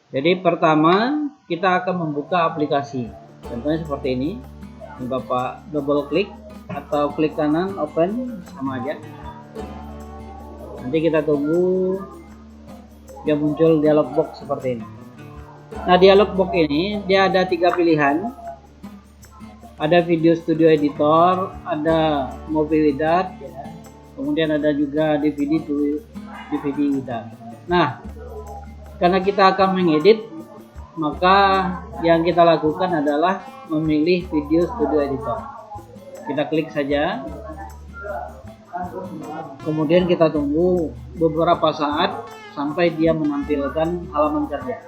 Jadi pertama kita akan membuka aplikasi. Contohnya seperti ini. Ini Bapak double klik atau klik kanan open, sama aja. Nanti kita tunggu dia muncul dialog box seperti ini. Nah, dialog box ini dia ada 3 pilihan. Ada video studio editor, ada movie wizard, ya. Kemudian ada juga DVD wizard. Nah, karena kita akan mengedit, maka yang kita lakukan adalah memilih video studio editor. Kita klik saja, kemudian kita tunggu beberapa saat sampai dia menampilkan halaman kerja.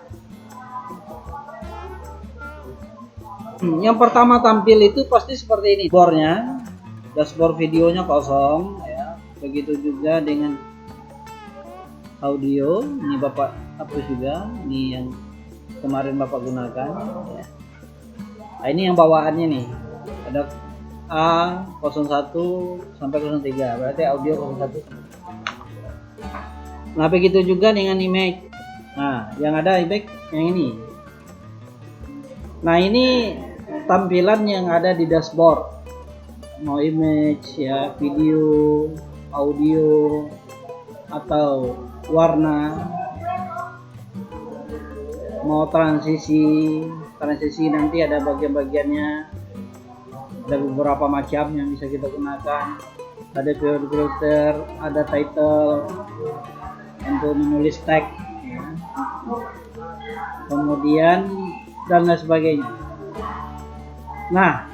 Yang pertama tampil itu pasti seperti ini, dashboardnya, dashboard videonya kosong, ya. Begitu juga dengan audio, ini Bapak hapus juga, ini yang kemarin Bapak gunakan, ya. Nah, ini yang bawaannya nih, ada A01 sampai 03, berarti audio 01. Nah, begitu juga dengan image. Nah, yang ada image yang ini. Nah, ini tampilan yang ada di dashboard, mau image, ya, video, audio, atau warna, mau transisi nanti ada bagian-bagiannya, ada beberapa macam yang bisa kita gunakan, ada filter, ada title untuk menulis tag, ya. Kemudian dan lain sebagainya. Nah,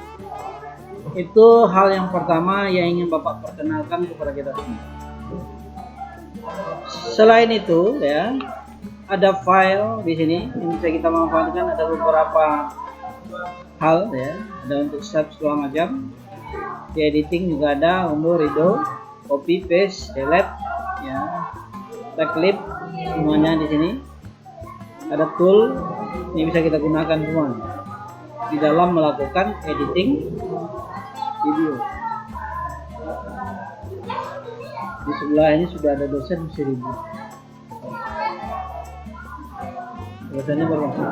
itu hal yang pertama yang ingin Bapak perkenalkan kepada kita semua. Selain itu, ya, ada file di sini yang bisa kita manfaatkan. Ada beberapa hal, ya, ada untuk step segala macam. Di editing juga ada untuk redo, copy, paste, delete, ya, tag clip, semuanya di sini. Ada tool, ini bisa kita gunakan semua di dalam melakukan editing video. Di sebelah ini sudah ada dosen 1000. Dosennya bermaksud.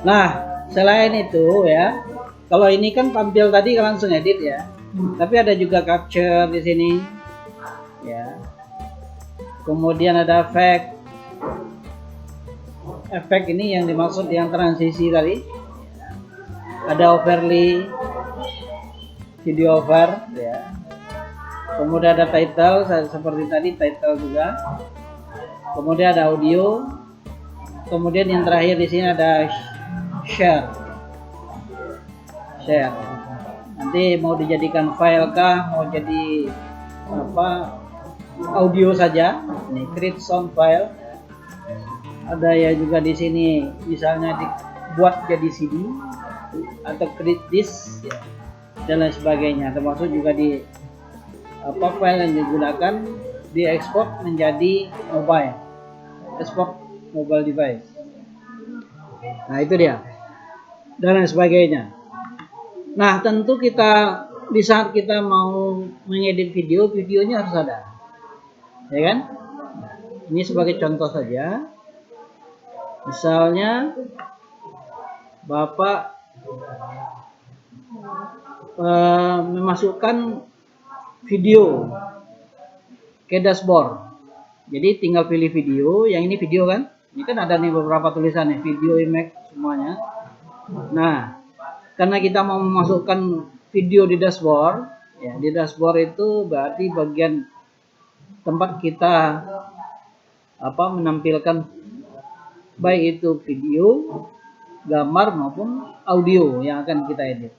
Nah, selain itu, ya, kalau ini kan tampil tadi langsung edit, ya, tapi ada juga capture di sini, ya. Kemudian ada efek ini yang dimaksud yang transisi tadi, ada overlay, video over, ya. Kemudian ada title seperti tadi, title juga. Kemudian ada audio. Kemudian yang terakhir di sini ada share. Nanti mau dijadikan file kah, mau jadi apa, audio saja. Ini create sound file. Ada ya juga di sini, misalnya dibuat jadi CD atau create disk, ya, dan lain sebagainya. Termasuk juga di file yang digunakan diekspor menjadi mobile, export mobile device. Nah, itu dia, dan lain sebagainya. Nah, tentu kita di saat kita mau mengedit videonya harus ada, ya kan? Ini sebagai contoh saja. Misalnya Bapak memasukkan video ke dashboard. Jadi tinggal pilih video, yang ini video kan? Ini kan ada nih beberapa tulisannya, video, image, semuanya. Nah, karena kita mau memasukkan video di dashboard, ya, di dashboard itu berarti bagian tempat kita menampilkan baik itu video, gambar maupun audio yang akan kita edit.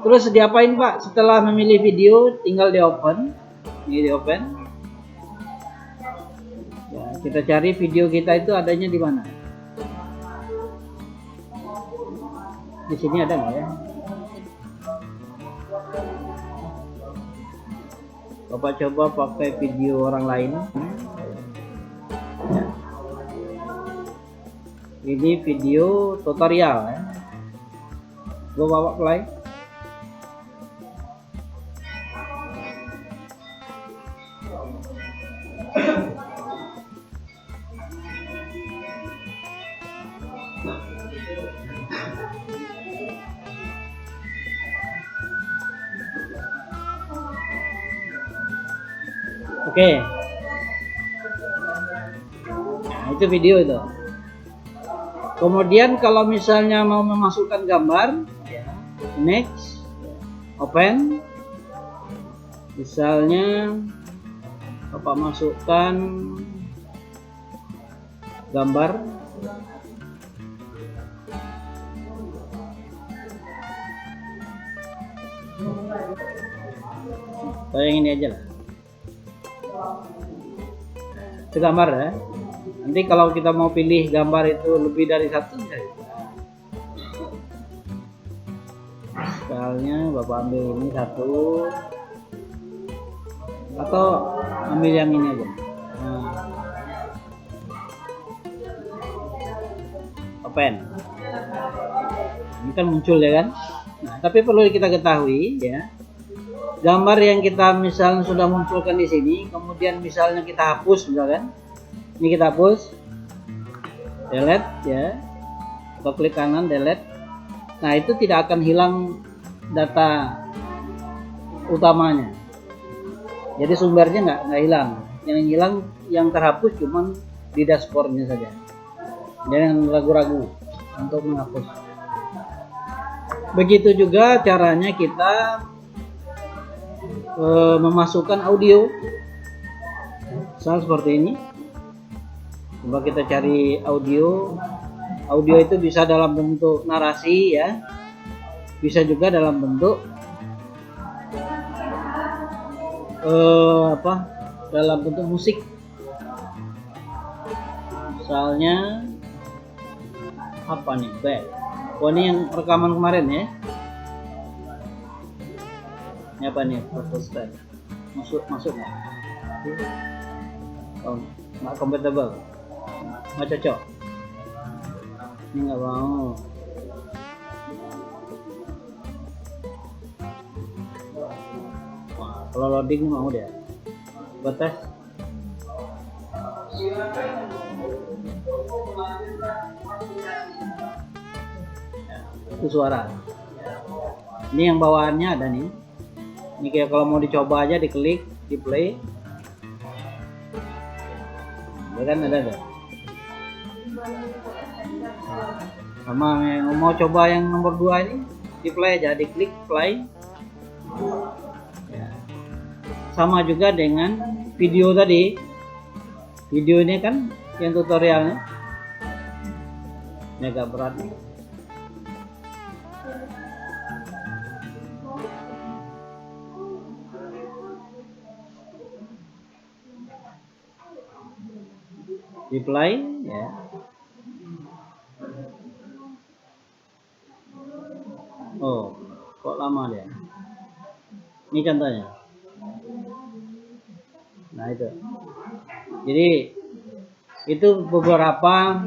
Terus diapain, Pak? Setelah memilih video, tinggal di open. Ini di open. Ya, kita cari video kita itu adanya di mana? Di sini ada nggak, ya? Bapak coba pakai video orang lain. Ya. Ini video tutorial ya. Gua bawa play. Oke. Nah, itu video itu. Kemudian kalau misalnya mau memasukkan gambar, next, open. Misalnya Bapak masukkan gambar. Saya yang ini aja lah. Itu gambar ya. Nanti kalau kita mau pilih gambar itu lebih dari satu ya. Misalnya Bapak ambil ini satu, atau ambil yang ini aja. Nah. Open. Ini kan muncul ya kan. Nah, tapi perlu kita ketahui ya, gambar yang kita misalnya sudah munculkan di sini, kemudian misalnya kita hapus misalkan, ini kita hapus, delete ya, atau klik kanan delete. Nah itu tidak akan hilang data utamanya, jadi sumbernya nggak hilang. Yang hilang yang terhapus cuman di dashboardnya saja. Jangan ragu-ragu untuk menghapus. Begitu juga caranya kita memasukkan audio, misal seperti ini. Coba kita cari audio. Audio itu bisa dalam bentuk narasi ya, bisa juga dalam bentuk dalam bentuk musik. Misalnya apa nih, back. Oh ini yang rekaman kemarin ya. Ini apa nih, proses masuk nggak? Oh, nggak compatible, nggak cocok. Ini nggak mau. Wah, kalau loading mau dia. Buat tes. Itu suara. Ini yang bawaannya ada nih. Ini kayak kalau mau dicoba aja, diklik, di play. Ya kan ada. Sama yang mau coba yang nomor 2 ini, di play aja, diklik play. Ya. Sama juga dengan video tadi. Video ini kan yang tutorialnya. Ini agak berat nih. Di play ya. Oh, kok lama dia. Ini contohnya. Nah itu. Jadi itu beberapa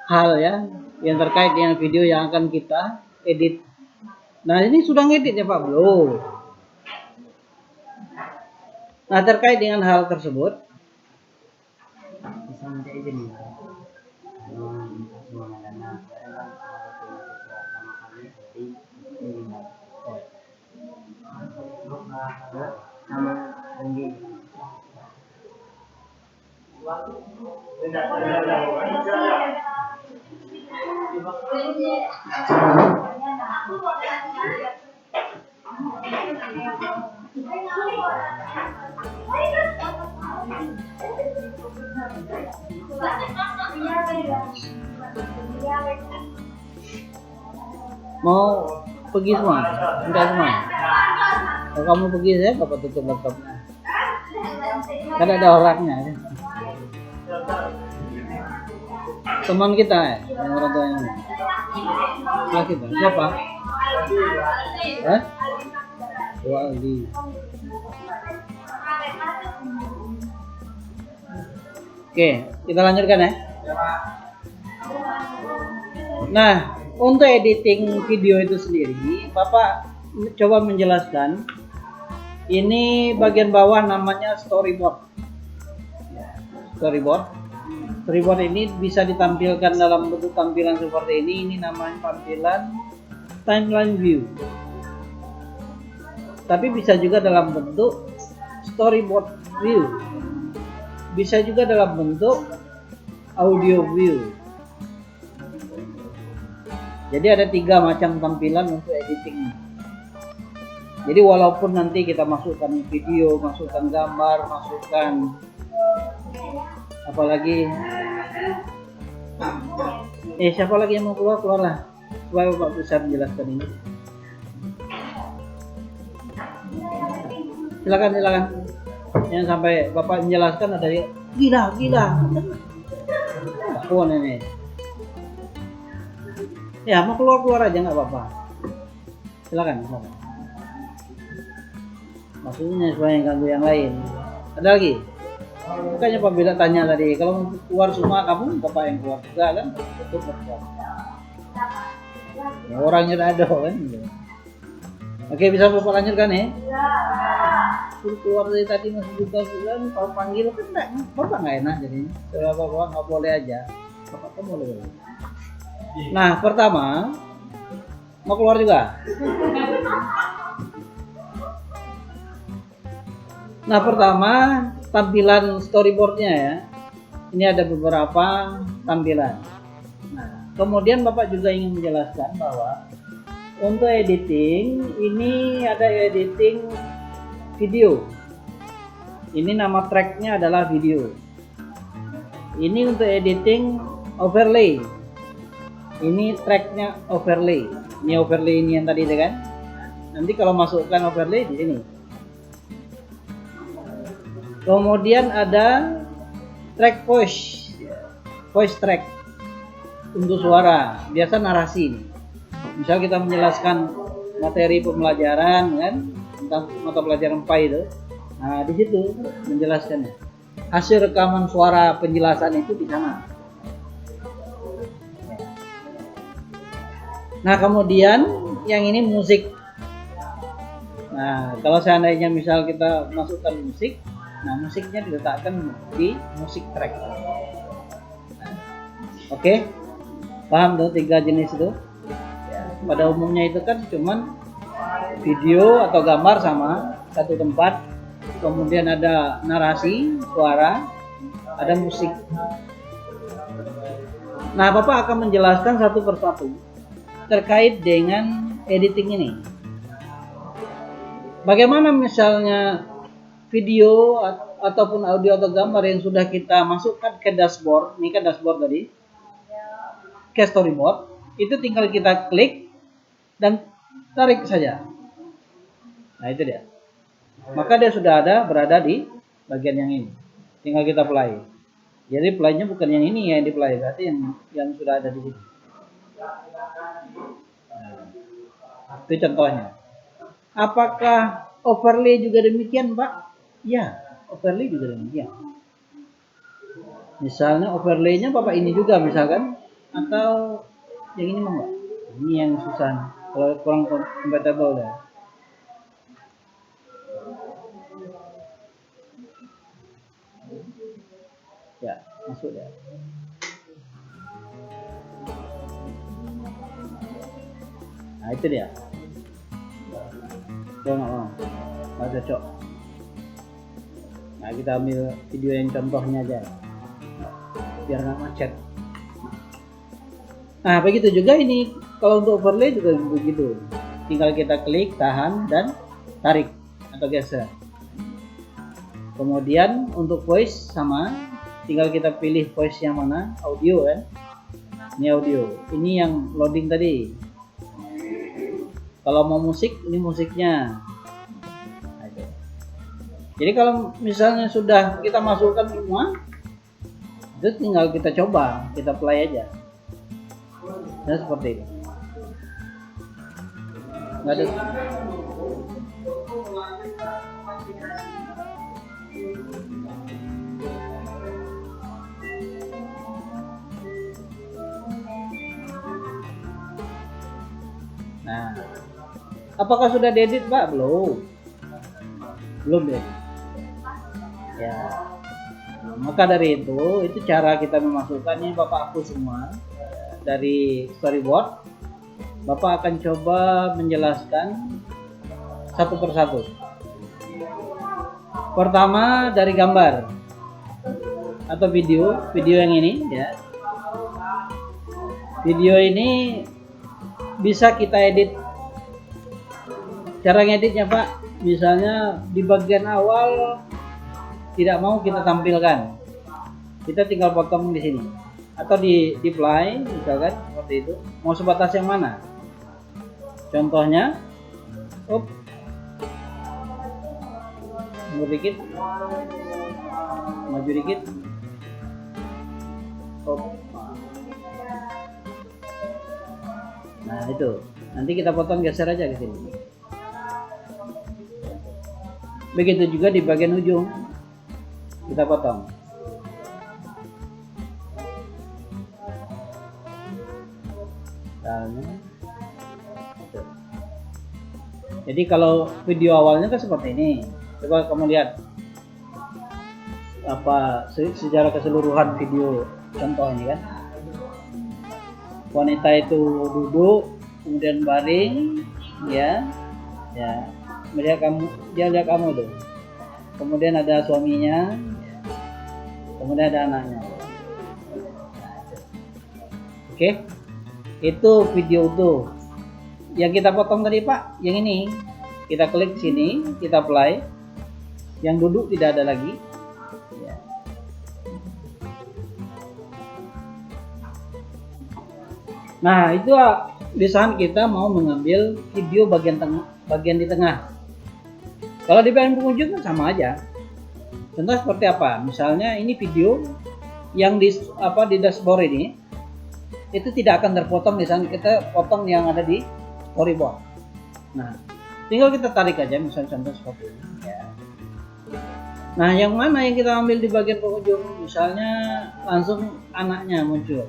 hal ya yang terkait dengan video yang akan kita edit. Nah ini sudah ngedit ya Pak? Belum. Nah terkait dengan hal tersebut, bisa minta izin ya. Mau pergi semua? Enggak semua. Kalau kamu pergi saya bapak tutup laptopnya. Kan ada orangnya. Teman kita ya, yang orang tuanya. Nah, kita siapa? Hah? Aldi. Oke, kita lanjutkan ya. Nah, untuk editing video itu sendiri, Bapak coba menjelaskan. Ini bagian bawah namanya storyboard. Storyboard ini bisa ditampilkan dalam bentuk tampilan seperti ini. Ini namanya tampilan timeline view. Tapi bisa juga dalam bentuk storyboard view. Bisa juga dalam bentuk audio view. Jadi ada 3 macam tampilan untuk editing. Jadi walaupun nanti kita masukkan video, masukkan gambar, masukkan apalagi siapa lagi yang mau keluarlah supaya Bapak bisa menjelaskan ini. Silakan. Yang sampai Bapak menjelaskan ada gila. Takut ini. Ya mau keluar aja nggak apa-apa. Silakan. Maksudnya supaya yang ganggu yang lain. Ada lagi? Makanya Pak Bila tanya tadi, kalau keluar semua kamu Bapak yang keluar juga kan? Tutup keluar. Ya, orangnya ada kan? Oke, bisa Bapak lanjutkan ya? Keluar dari tadi masih juga bilang kalau panggil kan enggak, Bapak nggak enak jadi. Kalau Bapak nggak boleh aja, Bapak kan boleh. Nah, pertama mau keluar juga. Nah, pertama tampilan storyboardnya ya. Ini ada beberapa tampilan. Nah, kemudian Bapak juga ingin menjelaskan bahwa untuk editing ini ada editing video. Ini nama tracknya adalah video. Ini untuk editing overlay. Ini tracknya overlay. Ini overlay ini yang tadi kan. Nanti kalau masukkan overlay di sini. Kemudian ada track voice track untuk suara, biasa narasi. Misal kita menjelaskan materi pembelajaran kan tentang mata pelajaran PAI itu, nah di situ menjelaskannya. Hasil rekaman suara penjelasan itu di sana. Nah kemudian yang ini musik. Nah kalau seandainya misal kita masukkan musik. Nah, musiknya diletakkan di musik track. Oke, paham tuh 3 jenis itu? Pada umumnya itu kan cuman video atau gambar sama satu tempat, kemudian ada narasi, suara, ada musik. Nah, Bapak akan menjelaskan satu persatu terkait dengan editing ini. Bagaimana misalnya video ataupun audio atau gambar yang sudah kita masukkan ke dashboard, ini kan dashboard tadi, ke storyboard, itu tinggal kita klik dan tarik saja. Nah itu dia. Maka dia sudah berada di bagian yang ini. Tinggal kita play. Jadi playnya bukan yang ini yang di play, berarti yang sudah ada di sini. Nah, itu contohnya. Apakah overlay juga demikian, Pak? Ya, overlay juga demikian. Misalnya overlaynya Bapak ini juga misalkan, atau yang ini mau nggak? Ini yang susah. Kalau kurang compatible ya. Ya, masuk ya. Nah itu dia. Nggak cocok. Nah kita ambil video yang contohnya aja biar nggak macet. Nah begitu juga ini, kalau untuk overlay juga begitu, tinggal kita klik, tahan dan tarik atau geser. Kemudian untuk voice sama, tinggal kita pilih voice yang mana, audio kan, ini audio, ini yang loading tadi. Kalau mau musik, ini musiknya. Jadi kalau misalnya sudah kita masukkan semua, itu tinggal kita coba, kita play aja. Nah seperti itu. Nggak ada. Apakah sudah diedit, Pak? Belum. Belum deh. Ya. Nah, maka dari itu cara kita memasukkannya. Bapak hapus semua dari storyboard. Bapak akan coba menjelaskan satu persatu. Pertama dari gambar atau video yang ini ya. Video ini bisa kita edit. Cara ngeditnya, Pak, misalnya di bagian awal tidak mau kita tampilkan, kita tinggal potong di sini atau di play misalkan seperti itu. Mau sebatas yang mana? Contohnya, mundur dikit, maju dikit, nah itu nanti kita potong, geser aja ke sini. Begitu juga di bagian ujung kita potong. Jadi kalau video awalnya kan seperti ini. Coba kamu lihat apa secara keseluruhan video contoh ini kan. Wanita itu duduk, kemudian baring, ya. Dia lihat kamu tuh. Kemudian ada suaminya, kemudian ada anaknya. Oke, itu video tuh. Yang kita potong tadi, Pak, yang ini kita klik sini, kita play. Yang duduk tidak ada lagi. Ya. Nah, itu di saat kita mau mengambil video bagian di tengah. Kalau di bagian penghujung kan sama aja. Contoh seperti apa? Misalnya ini video yang di dashboard ini, itu tidak akan terpotong di saat kita potong yang ada di storyboard. Nah, tinggal kita tarik aja, misalnya contoh seperti ini. Ya. Nah, yang mana yang kita ambil di bagian penghujung? Misalnya langsung anaknya muncul.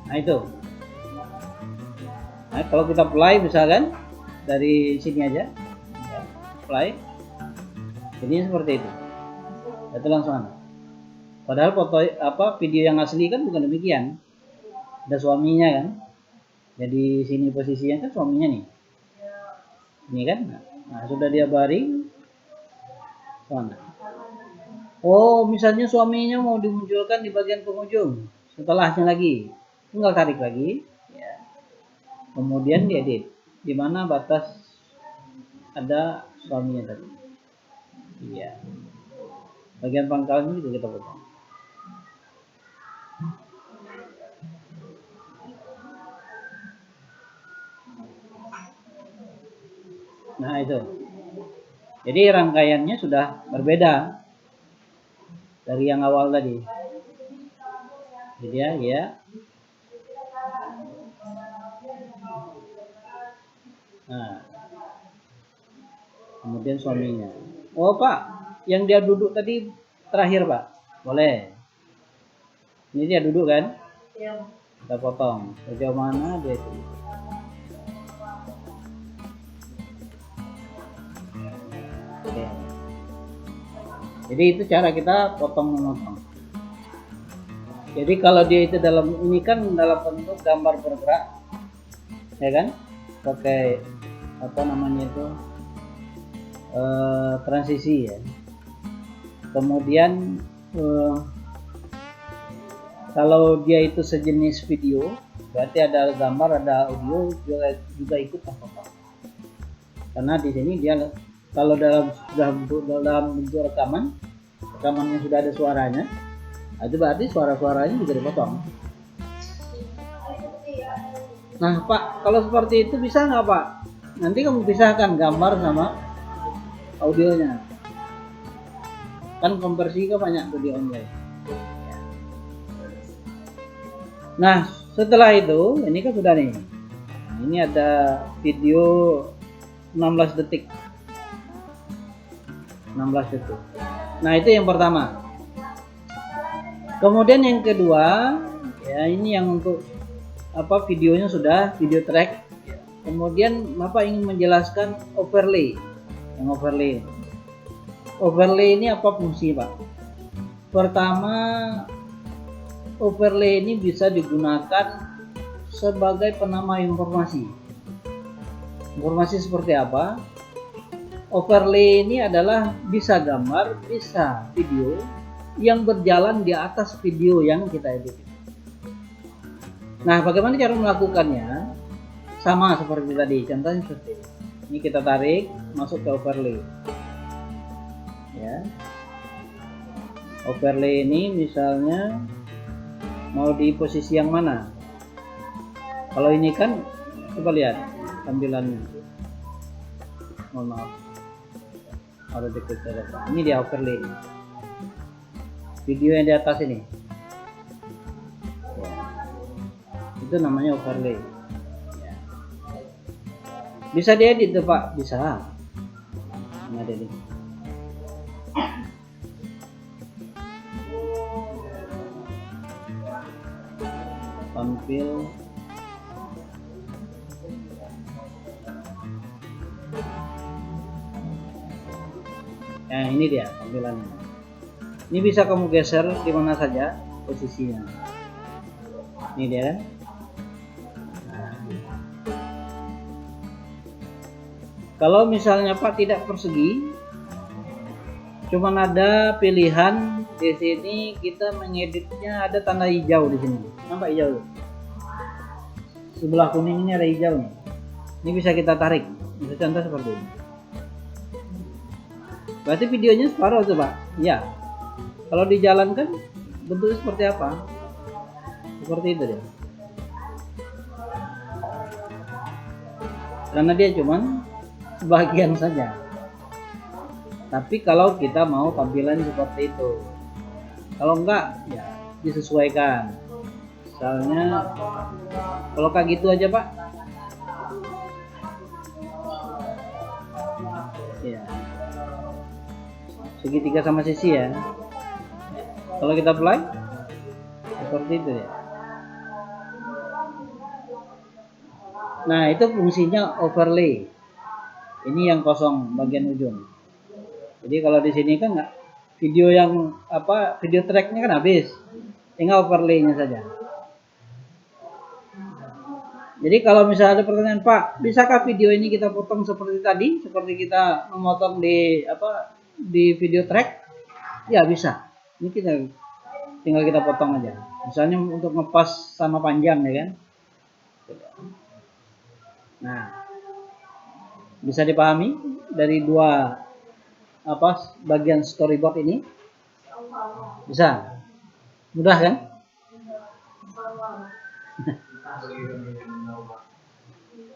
Nah itu. Nah, kalau kita play misalkan dari sini aja, ya, play, jadi seperti itu. Itu langsung anak. Padahal video yang asli kan bukan demikian. Ada suaminya kan. Jadi sini posisinya kan suaminya nih. Ini kan. Nah, sudah dia baring. Mana? Oh, misalnya suaminya mau dimunculkan di bagian penghujung. Setelahnya lagi. Tinggal tarik lagi. Ya. Kemudian diedit. Di mana batas ada suaminya tadi. Iya. Bagian pangkalnya juga kita potong. Nah itu. Jadi rangkaiannya sudah berbeda dari yang awal tadi. Jadi ya. Nah. Kemudian suaminya. Oh, Pak, yang dia duduk tadi terakhir, Pak. Boleh. Ini dia duduk kan? Iya. Kita potong. Sejauh mana dia itu? Oke. Jadi itu cara kita potong-memotong. Jadi kalau dia itu ini kan dalam bentuk gambar bergerak, ya kan? Pakai apa namanya itu transisi ya. Kemudian kalau dia itu sejenis video, berarti ada gambar, ada audio juga ikut apa-apa. Karena di sini dia kalau dalam bentuk rekamannya sudah ada suaranya, itu berarti suara-suaranya juga dipotong. Nah, Pak, kalau seperti itu bisa nggak, Pak? Nanti kamu pisahkan gambar sama audionya. Kan konversi kan banyak tuh di online. Nah, setelah itu, ini kan sudah nih. Ini ada video 16 detik. 16 detik. Nah, itu yang pertama. Kemudian yang kedua, ya ini yang untuk videonya sudah video track. Kemudian Bapak ingin menjelaskan overlay. Yang overlay ini apa fungsi, Pak? Pertama, overlay ini bisa digunakan sebagai penambah informasi. Informasi seperti apa? Overlay ini adalah bisa gambar, bisa video yang berjalan di atas video yang kita edit. Nah, bagaimana cara melakukannya? Sama seperti tadi, contohnya seperti ini. Ini kita tarik, masuk ke overlay. Ya. Overlay ini misalnya mau di posisi yang mana? Kalau ini kan, coba lihat tampilannya. Mohon maaf, harus diklik saja. Ini dia overlay. Video yang di atas ini, ya. Itu namanya overlay. Ya. Bisa diedit tuh, Pak? Bisa. Ini ada ini. Tampil. Nah, ini dia tampilannya. Ini bisa kamu geser di mana saja posisinya. Ini dia. Nah. Kalau misalnya Pak tidak persegi, cuman ada pilihan di sini, kita mengeditnya ada tanda hijau di sini. Nampak hijau? Sebelah kuning ini ada hijaunya. Ini bisa kita tarik. Bisa contoh seperti ini. Berarti videonya separuh tuh, Pak. Ya. Kalau dijalankan bentuknya seperti apa? Seperti itu dia. Karena dia cuman sebagian saja. Tapi kalau kita mau tampilan seperti itu, kalau enggak ya disesuaikan. Misalnya kalau kayak gitu aja, Pak. Ya. Segitiga sama sisi ya. Kalau kita play seperti itu ya. Nah, itu fungsinya overlay. Ini yang kosong bagian ujung. Jadi kalau di sini kan nggak, video yang video tracknya kan habis, tinggal overlaynya saja. Jadi kalau misalnya ada pertanyaan, Pak, bisakah video ini kita potong seperti tadi, seperti kita memotong di video track? Ya bisa. Ini tinggal kita potong aja. Misalnya untuk ngepas sama panjang ya kan. Nah, bisa dipahami dari dua bagian storyboard ini? Bisa? Mudah kan?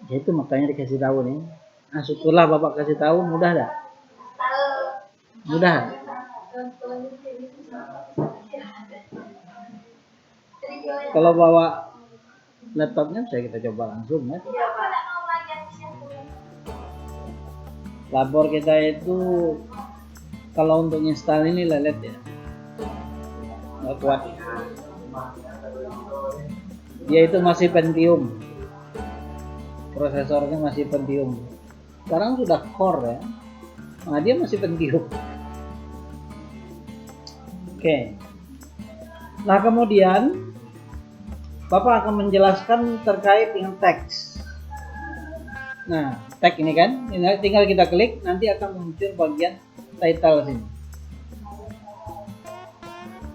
Ya itu makanya dikasih tahu nih. Nah, syukurlah Bapak kasih tahu, mudah dah. Mudah. Kalau bawa laptopnya bisa kita coba langsung ya. Labor kita itu kalau untuk install ini lelet ya, nggak kuat. Dia itu masih Pentium, prosesornya masih Pentium. Sekarang sudah Core ya, nah dia masih Pentium. Oke. Nah kemudian Bapak akan menjelaskan terkait dengan teks. Nah, tag ini kan, tinggal kita klik, nanti akan muncul bagian title sini.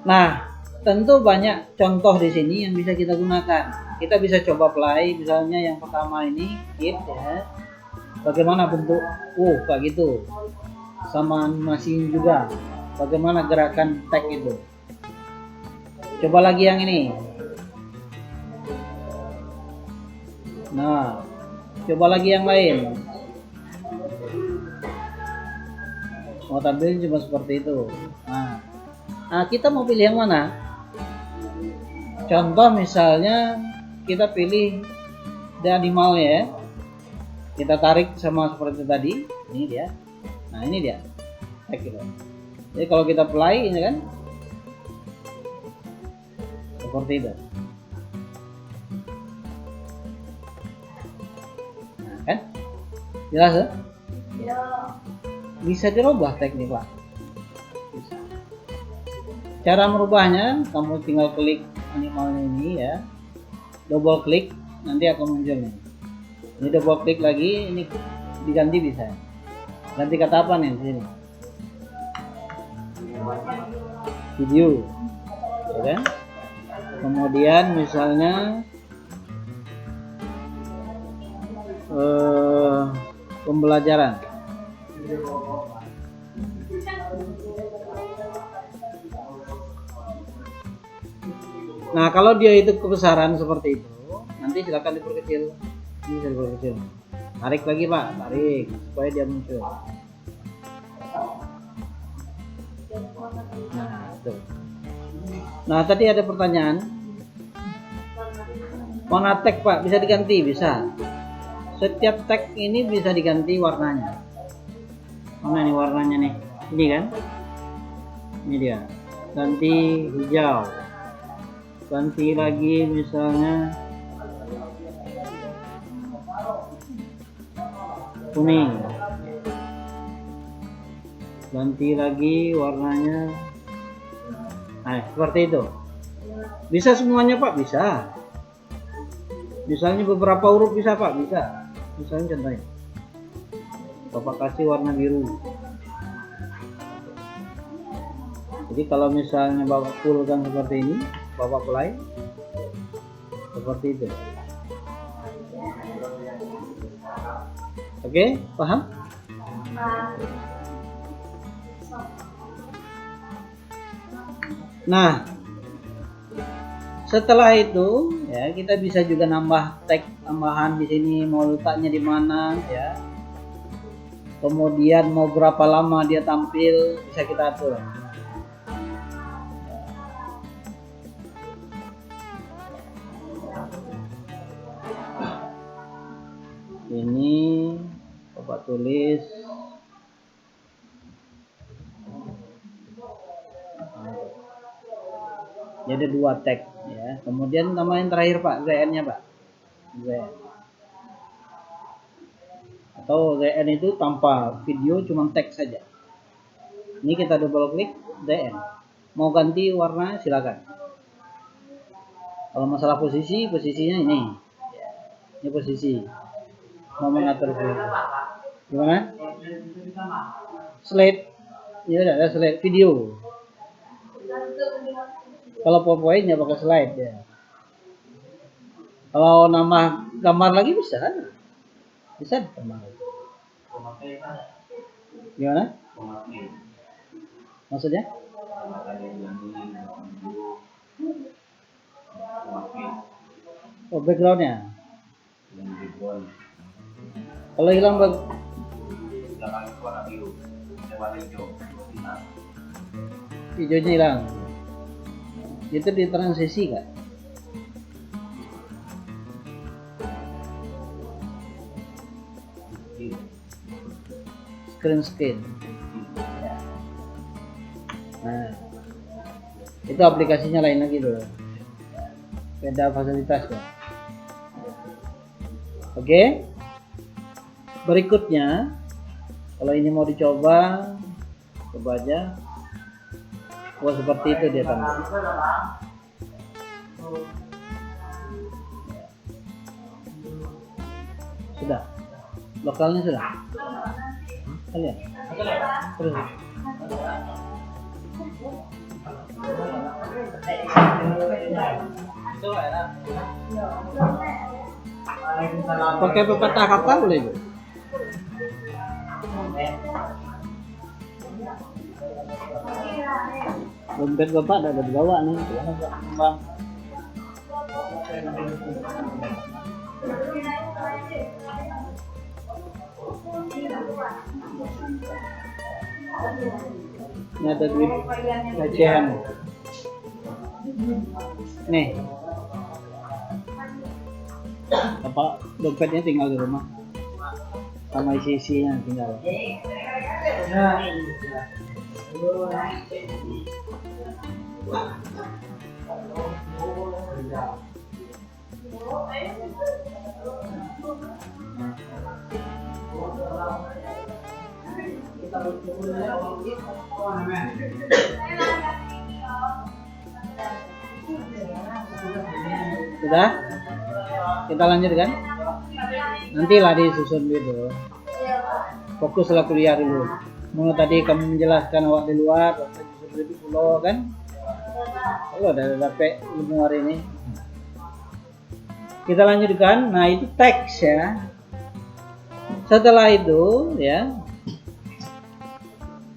Nah, tentu banyak contoh di sini yang bisa kita gunakan. Kita bisa coba play, misalnya yang pertama ini, kit ya. Bagaimana bentuk, kayak gitu. Sama animasi juga. Bagaimana gerakan tag itu. Coba lagi yang ini. Nah, coba lagi yang lain. Mau tampil cuma seperti itu. Nah, kita mau pilih yang mana? Contoh misalnya kita pilih the animalnya ya. Kita tarik sama seperti tadi. Ini dia. Nah, ini dia. Jadi kalau kita play ini kan seperti itu. Jelas ya? Bisa dirubah teknik Pak. Bisa. Cara merubahnya, kamu tinggal klik animalnya ini ya, double klik, nanti akan muncul nih. Ini double klik lagi, ini diganti bisa. Ganti kata apa nih di sini? Video, ya kan? Kemudian misalnya pembelajaran. Nah, kalau dia itu kebesaran seperti itu, nanti silakan diperkecil. Ini bisa diperkecil. Tarik lagi Pak, tarik supaya dia muncul. Nah, tuh. Nah, tadi ada pertanyaan. Warna tag Pak bisa diganti, bisa. Setiap tag ini bisa diganti warnanya. Mana nih warnanya nih? Ini kan? Ini dia. Ganti hijau. Ganti lagi misalnya kuning. Ganti lagi warnanya. Nah, seperti itu. Bisa semuanya Pak, bisa. Misalnya beberapa huruf bisa Pak, bisa. Misalnya contohnya, Bapak kasih warna biru. Jadi kalau misalnya Bapak fullkan seperti ini, Bapak play seperti itu. Oke, paham? Nah, setelah itu ya kita bisa juga nambah tag tambahan di sini, mau letaknya di mana ya. Kemudian mau berapa lama dia tampil bisa kita atur. Ini Bapak tulis jadi ada 2 tag ya. Kemudian nama yang terakhir Pak, ZN-nya Pak. ZN. Atau ZN itu tanpa video, cuma teks saja. Ini kita double klik ZN. Mau ganti warna silakan. Kalau masalah posisinya ini. Ini posisi. Mau mengatur gimana? Slide. Ya udah ada slide video. Kalau PowerPoint ya pakai slide ya. Kalau nama gambar lagi bisa kan? Bisa ditambah. Gimana? Maksudnya? Oh, backgroundnya. Kalau hilang hijaunya hilang. Itu di transisi kan? Screen. Nah, itu aplikasinya lain lagi tuh. Beda fasilitas ya. Oke. Berikutnya, kalau ini mau dicoba, coba aja. Wah, seperti itu dia tampil. Sudah. Lokalnya sudah. Kalian. Terus. Pakai pepatah kata boleh Bu? Dompet Bapak ada dibawa nih, Bang. Ini ada duit recehan. Nih. Apa dompetnya tinggal di rumah. Sama isi-isinya tinggal. Sudah? Kita lanjutkan? Nantilah disusun gitu. Fokuslah kuliah dulu. Mau tadi kamu menjelaskan awak di luar, justru di pulau kan? Kalau udah dapat ilmu hari ini. Kita lanjutkan. Nah, itu teks ya. Setelah itu ya,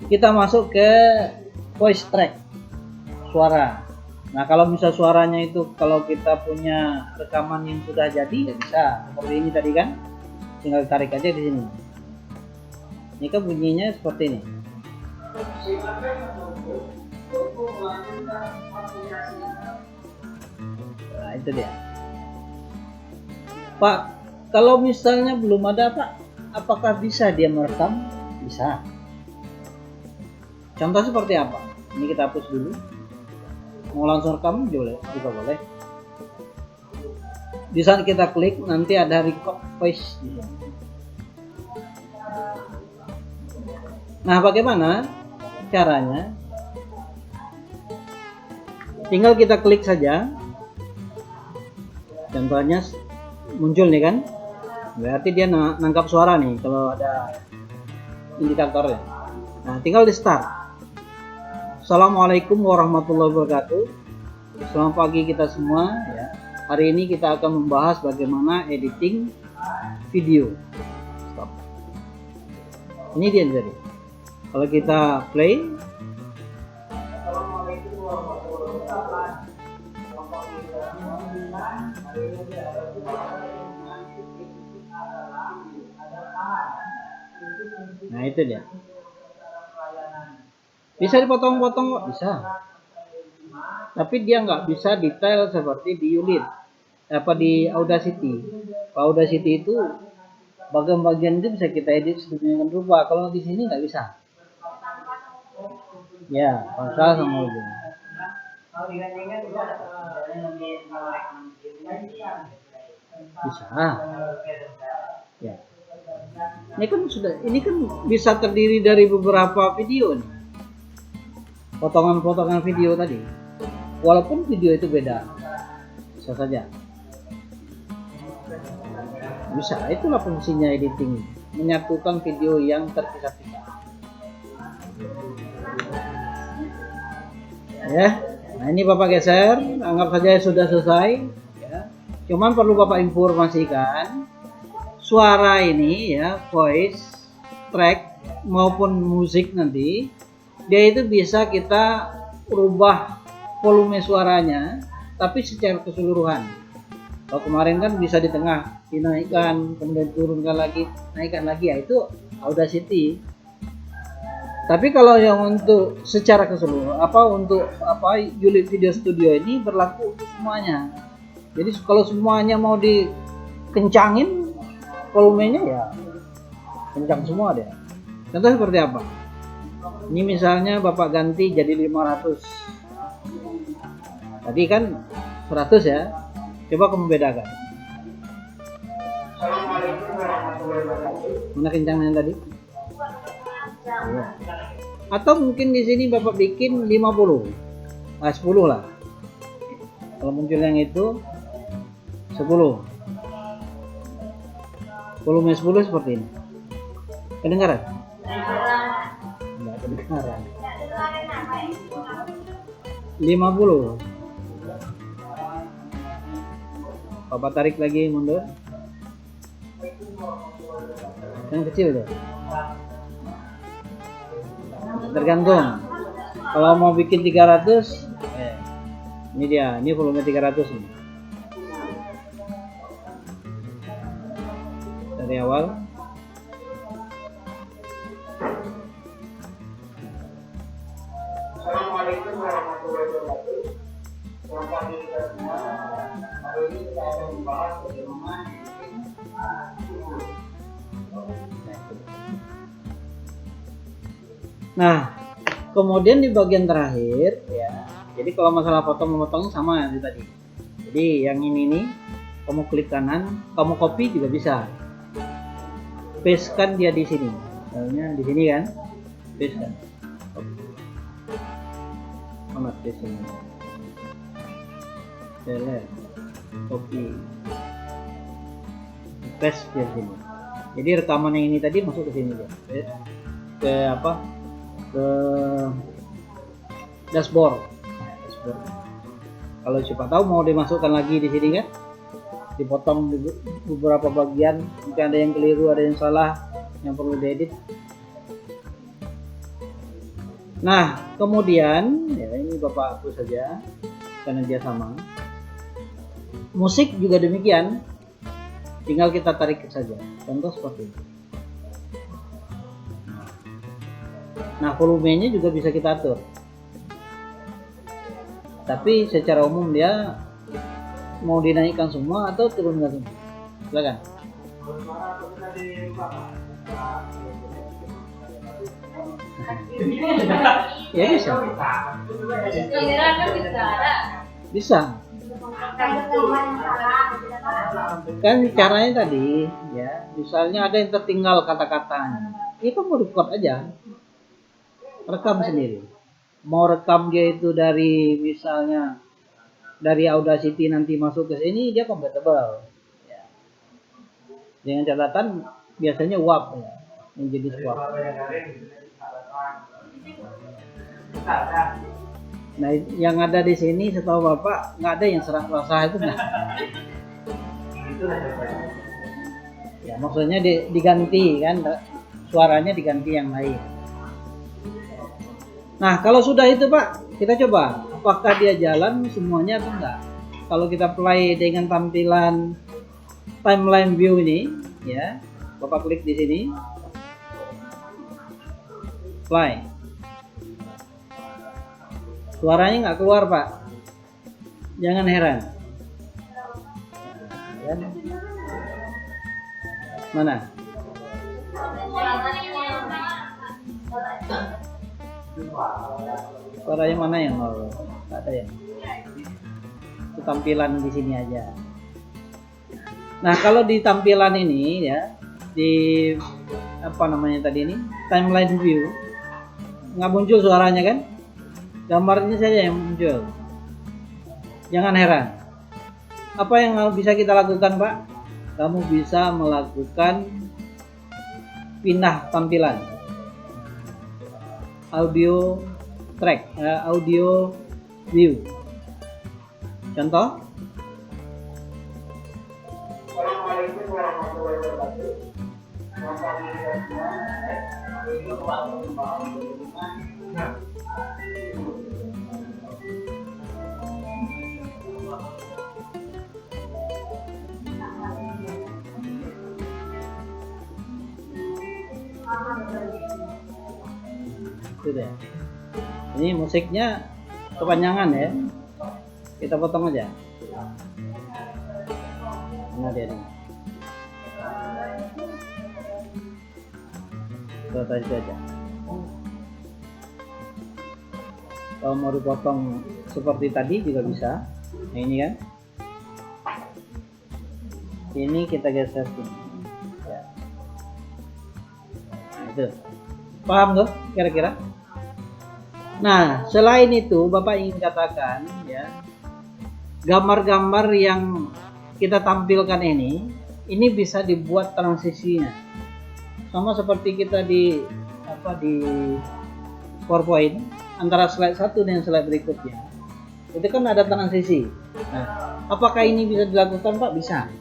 kita masuk ke voice track, suara. Nah, kalau misal suaranya itu kalau kita punya rekaman yang sudah jadi ya bisa seperti ini tadi kan, tinggal tarik aja di sini. Ini kan bunyinya seperti ini. Nah, itu dia. Pak, kalau misalnya belum ada Pak, apakah bisa dia merekam? Bisa. Contoh seperti apa? Ini kita hapus dulu. Mau langsung rekam juga boleh. Di saat kita klik nanti ada record voice di sini. Nah, bagaimana caranya? Tinggal kita klik saja. Contohnya muncul nih kan? Berarti dia nangkap suara nih kalau ada indikatornya. Nah, tinggal di start. Assalamualaikum warahmatullahi wabarakatuh. Selamat pagi kita semua ya. Hari ini kita akan membahas bagaimana editing video. Stop. Ini dia jadi. Kalau kita play, Assalamualaikum warahmatullahi wabarakatuh. Nah, itu dia. Bisa dipotong-potong kok, bisa. Tapi dia nggak bisa detail seperti di Unit, di Audacity. Audacity itu bagian-bagian itu bisa kita edit sedemikian rupa. Kalau di sini nggak bisa. Ya, pasal sama ujung. Bisa. Ya. Ini kan bisa terdiri dari beberapa video nih. Potongan-potongan video tadi. Walaupun video itu beda. Bisa saja. Bisa, itulah fungsinya editing. Menyatukan video yang terpisah-pisah. Ya. Nah, ini Bapak geser, anggap saja sudah selesai ya. Cuman perlu Bapak informasikan suara ini ya, voice track maupun musik nanti dia itu bisa kita rubah volume suaranya tapi secara keseluruhan. Kalau kemarin kan bisa di tengah dinaikkan kemudian turunkan lagi, naikkan lagi, ya itu Audacity. Tapi kalau yang untuk secara keseluruhan Unit Video Studio ini berlaku untuk semuanya. Jadi kalau semuanya mau dikencangin volumenya ya kencang semua dia. Contoh seperti apa? Ini misalnya Bapak ganti jadi 500. Tadi kan 100 ya. Coba kamu bedakan. Mana kencangnya tadi? Ya. Atau mungkin di sini Bapak bikin 50. 10 lah. Kalau muncul yang itu 10. Volume 10 seperti ini. Kedengaran? Enggak kedengaran. 50. Bapak tarik lagi mundur. Yang kecil deh. Tergantung. Kalau mau bikin 300, ini dia, ini volume 300 nih. Dari awal. Assalamualaikum warahmatullahi wabarakatuh. Selamat pagi kita semua. Hari ini kita akan membahas bagaimana Nah, kemudian di bagian terakhir ya. Jadi kalau masalah potong-potong sama yang tadi. Jadi yang ini nih kamu klik kanan, kamu copy juga bisa. Paste kan dia di sini, misalnya di sini kan, paste kan, amat di sini, select, copy, paste di sini. Jadi rekaman yang ini tadi masuk ke sini ya, ke apa, ke dashboard. Kalau siapa tahu mau dimasukkan lagi di sini kan, dipotong beberapa bagian, mungkin ada yang keliru, ada yang salah, yang perlu diedit. Nah kemudian ya ini Bapak hapus saja karena dia sama. Musik juga demikian, tinggal kita tarik saja, contoh seperti ini. Nah volumenya juga bisa kita atur, tapi secara umum dia mau dinaikkan semua atau turunkan semua, silakan. Ya bisa. Bisa. Kan caranya tadi ya, misalnya ada yang tertinggal kata-katanya, ya kamu record aja, rekam sendiri. Mau rekam dia itu dari misalnya dari Audacity nanti masuk ke sini, dia compatible ya. Dengan catatan biasanya WAV ya, menjadi WAV. Nah yang ada di sini setahu Bapak nggak ada yang serak rasa itu nggak. Ya maksudnya diganti kan, suaranya diganti yang lain. Nah kalau sudah itu Pak, kita coba apakah dia jalan semuanya atau enggak. Kalau kita play dengan tampilan timeline view ini ya, Bapak klik di sini, play, suaranya nggak keluar Pak, jangan heran. Mana? Suaranya mana yang mau? Nggak ada yang. Itu tampilan di sini aja. Nah kalau di tampilan ini ya, di apa namanya tadi ini, timeline view, nggak muncul suaranya kan? Gambarnya saja yang muncul. Jangan heran. Apa yang bisa kita lakukan Pak? Kamu bisa melakukan pindah tampilan, audio track, audio view. Contoh. Itu deh. Ini musiknya kepanjangan ya, kita potong aja. Nah dia nih, kita tarik aja. Kalau mau dipotong seperti tadi juga bisa. Nah ini kan, ini kita geser sini ya. Nah, itu paham tuh kira-kira. Nah selain itu Bapak ingin katakan ya, gambar-gambar yang kita tampilkan ini bisa dibuat transisinya sama seperti kita di PowerPoint antara slide satu dan slide berikutnya. Itu kan ada transisi. Nah, apakah ini bisa dilakukan Pak? Bisa.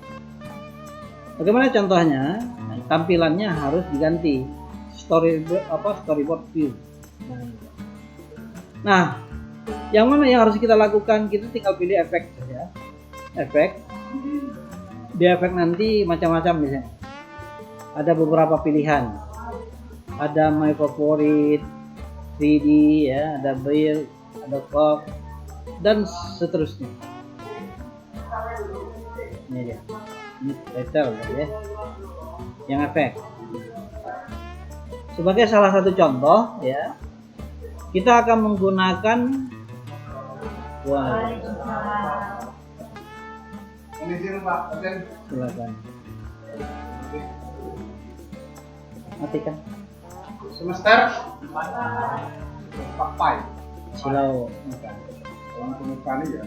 Bagaimana contohnya? Nah, tampilannya harus diganti storyboard view. Nah, yang mana yang harus kita lakukan? Kita tinggal pilih efek saja. Efek. Di efek nanti macam-macam misalnya. Ada beberapa pilihan. Ada my favorite, 3D ya, ada build, ada clock dan seterusnya. Ini dia. Ini title ya. Yang efek. Sebagai salah satu contoh ya, kita akan menggunakan Silakan. Matikan. Semester papai. Silau. Orang penumpang ya.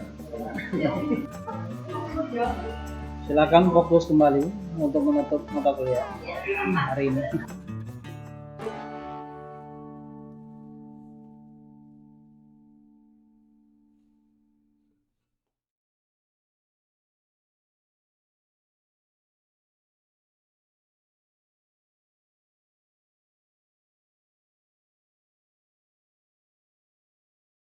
Silakan fokus kembali untuk menutup mata kuliah hari ini.